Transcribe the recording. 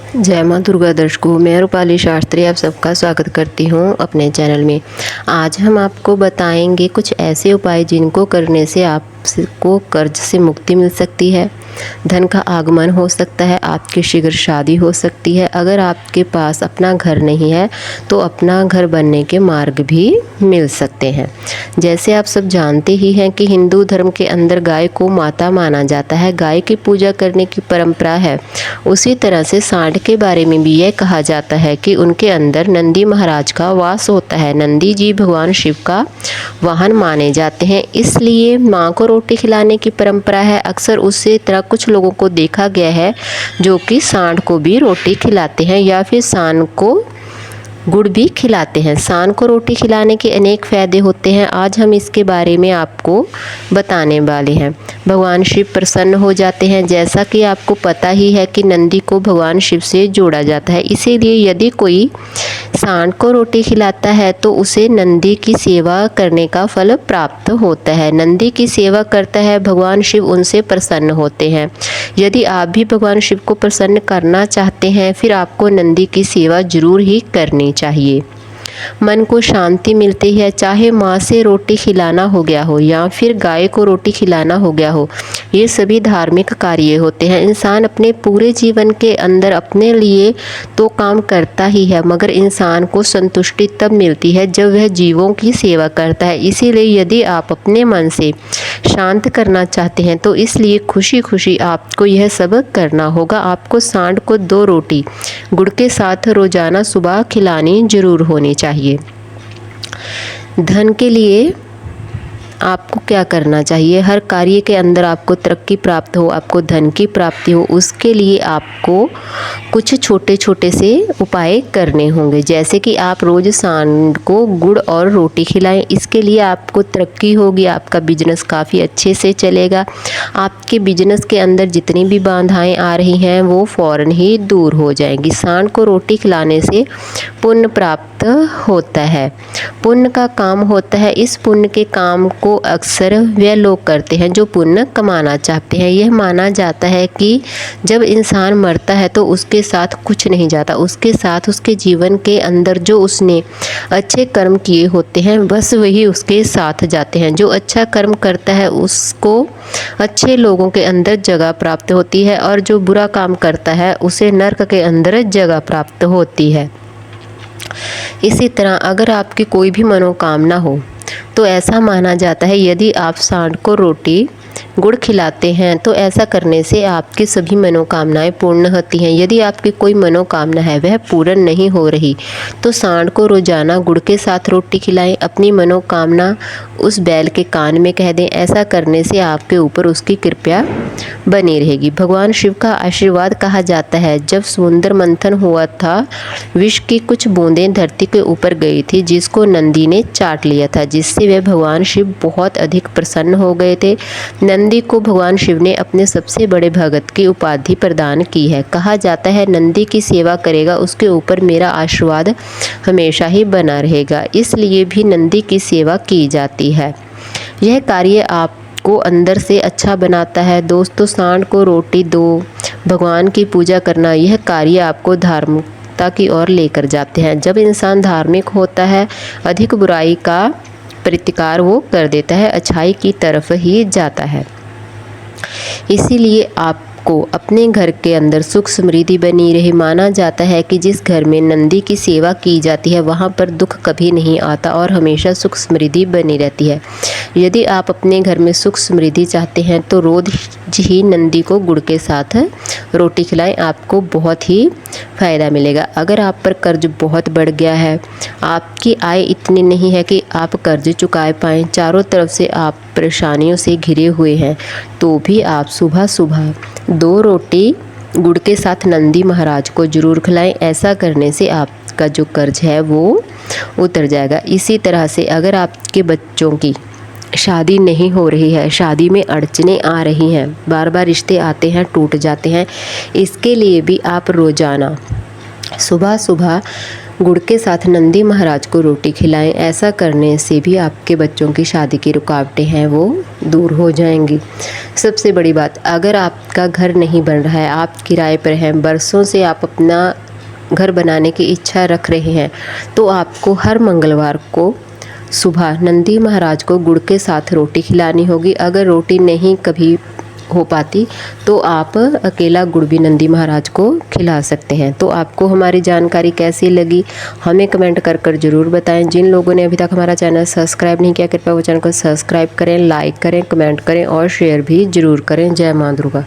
जय माँ दुर्गा दर्शकों, मैं रूपाली शास्त्री आप सबका स्वागत करती हूँ अपने चैनल में। आज हम आपको बताएंगे कुछ ऐसे उपाय जिनको करने से आपको कर्ज से मुक्ति मिल सकती है, धन का आगमन हो सकता है, आपकी शीघ्र शादी हो सकती है। अगर आपके पास अपना घर नहीं है तो अपना घर बनने के मार्ग भी मिल सकते हैं। जैसे आप सब जानते ही हैं कि हिंदू धर्म के अंदर गाय को माता माना जाता है, गाय की पूजा करने की परंपरा है। उसी तरह से सांड के बारे में भी यह कहा जाता है कि उनके अंदर नंदी महाराज का वास होता है। नंदी जी भगवान शिव का वाहन माने जाते हैं, इसलिए माँ को रोटी खिलाने की परंपरा है। अक्सर उसी तरह कुछ लोगों को देखा गया है जो कि सांड को भी रोटी खिलाते हैं या फिर सांड को गुड़ भी खिलाते हैं। सांड को रोटी खिलाने के अनेक फ़ायदे होते हैं। आज हम इसके बारे में आपको बताने वाले हैं। भगवान शिव प्रसन्न हो जाते हैं। जैसा कि आपको पता ही है कि नंदी को भगवान शिव से जोड़ा जाता है, इसीलिए यदि कोई सांड को रोटी खिलाता है तो उसे नंदी की सेवा करने का फल प्राप्त होता है। नंदी की सेवा करता है भगवान शिव उनसे प्रसन्न होते हैं। यदि आप भी भगवान शिव को प्रसन्न करना चाहते हैं फिर आपको नंदी की सेवा जरूर ही करनी चाहिए। मन को शांति मिलती है। चाहे माँ से रोटी खिलाना हो गया हो या फिर गाय को रोटी खिलाना हो गया हो, ये सभी धार्मिक कार्य होते हैं। इंसान अपने पूरे जीवन के अंदर अपने लिए तो काम करता ही है, मगर इंसान को संतुष्टि तब मिलती है जब वह जीवों की सेवा करता है। इसीलिए यदि आप अपने मन से शांत करना चाहते हैं तो इसलिए खुशी खुशी आपको यह सब करना होगा। आपको सांड को 2 रोटी गुड़ के साथ रोजाना सुबह खिलानी जरूर होनी चाहिए। धन के लिए आपको क्या करना चाहिए? हर कार्य के अंदर आपको तरक्की प्राप्त हो, आपको धन की प्राप्ति हो, उसके लिए आपको कुछ छोटे छोटे से उपाय करने होंगे। जैसे कि आप रोज़ सांड को गुड़ और रोटी खिलाएं, इसके लिए आपको तरक्की होगी, आपका बिजनेस काफ़ी अच्छे से चलेगा। आपके बिजनेस के अंदर जितनी भी बाधाएं आ रही हैं वो फ़ौरन ही दूर हो जाएंगी। सांड को रोटी खिलाने से पुण्य प्राप्त होता है, पुण्य का काम होता है। इस पुण्य के काम को अक्सर वे लोग करते हैं जो पुण्य कमाना चाहते हैं। यह माना जाता है कि जब इंसान मरता है तो उसके साथ कुछ नहीं जाता, उसके साथ उसके जीवन के अंदर जो उसने अच्छे कर्म किए होते हैं बस वही उसके साथ जाते हैं। जो अच्छा कर्म करता है उसको अच्छे लोगों के अंदर जगह प्राप्त होती है और जो बुरा काम करता है उसे नरक के अंदर जगह प्राप्त होती है। इसी तरह अगर आपकी कोई भी मनोकामना हो तो ऐसा माना जाता है यदि आप सांड को रोटी गुड़ खिलाते हैं तो ऐसा करने से आपकी सभी मनोकामनाएं पूर्ण होती हैं। यदि आपकी कोई मनोकामना है वह पूर्ण नहीं हो रही तो सांड को रोजाना गुड़ के साथ रोटी खिलाएं। अपनी मनोकामना उस बैल के कान में कह दें। ऐसा करने से आपके ऊपर उसकी कृपा बनी रहेगी। भगवान शिव का आशीर्वाद कहा जाता है। जब समुद्र मंथन हुआ था, विष की कुछ बूंदें धरती के ऊपर गई थी जिसको नंदी ने चाट लिया था, जिससे वे भगवान शिव बहुत अधिक प्रसन्न हो गए थे। नंदी को भगवान शिव ने अपने सबसे बड़े भगत की उपाधि प्रदान की है। कहा जाता है नंदी की सेवा करेगा उसके ऊपर मेरा आशीर्वाद हमेशा ही बना रहेगा, इसलिए भी नंदी की सेवा की जाती है। यह कार्य आपको अंदर से अच्छा बनाता है। दोस्तों, सांड को रोटी दो, भगवान की पूजा करना, यह कार्य आपको धार्मिकता की ओर लेकर जाते हैं। जब इंसान धार्मिक होता है अधिक बुराई का प्रतिकार वो कर देता है, अच्छाई की तरफ ही जाता है। इसीलिए आपको अपने घर के अंदर सुख समृद्धि बनी रहे। माना जाता है कि जिस घर में नंदी की सेवा की जाती है वहाँ पर दुख कभी नहीं आता और हमेशा सुख समृद्धि बनी रहती है। यदि आप अपने घर में सुख समृद्धि चाहते हैं तो रोज ही नंदी को गुड़ के साथ रोटी खिलाएं, आपको बहुत ही फ़ायदा मिलेगा। अगर आप पर कर्ज बहुत बढ़ गया है, आपकी आय इतनी नहीं है कि आप कर्ज चुका पाएँ, चारों तरफ से आप परेशानियों से घिरे हुए हैं, तो भी आप सुबह सुबह 2 रोटी गुड़ के साथ नंदी महाराज को जरूर खिलाएं। ऐसा करने से आपका जो कर्ज है वो उतर जाएगा। इसी तरह से अगर आपके बच्चों की शादी नहीं हो रही है, शादी में अड़चनें आ रही हैं, बार बार रिश्ते आते हैं टूट जाते हैं, इसके लिए भी आप रोज़ाना सुबह सुबह गुड़ के साथ नंदी महाराज को रोटी खिलाएं। ऐसा करने से भी आपके बच्चों की शादी की रुकावटें हैं वो दूर हो जाएंगी। सबसे बड़ी बात, अगर आपका घर नहीं बन रहा है, आप किराए पर हैं, बरसों से आप अपना घर बनाने की इच्छा रख रहे हैं, तो आपको हर मंगलवार को सुबह नंदी महाराज को गुड़ के साथ रोटी खिलानी होगी। अगर रोटी नहीं कभी हो पाती तो आप अकेला गुड़ भी नंदी महाराज को खिला सकते हैं। तो आपको हमारी जानकारी कैसी लगी हमें कमेंट कर कर ज़रूर बताएं। जिन लोगों ने अभी तक हमारा चैनल सब्सक्राइब नहीं किया, कृपया वो चैनल को सब्सक्राइब करें, लाइक करें, कमेंट करें और शेयर भी ज़रूर करें। जय माँ दुर्गा।